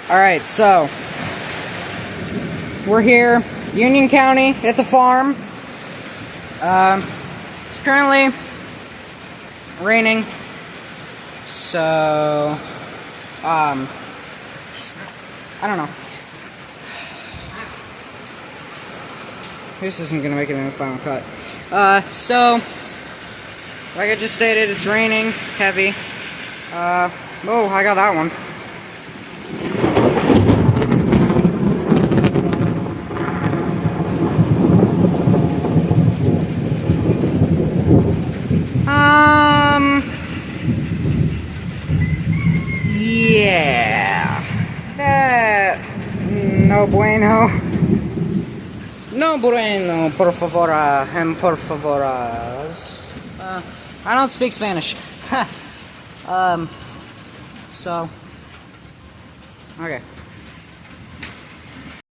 Alright, so we're here, Union County, at the farm. It's currently raining, so I don't know. This isn't gonna make it in the final cut. So like I just stated, it's raining heavy. Oh, I got that one. Yeah. That no bueno. No bueno, por favor, por favoras. I don't speak Spanish. So, okay.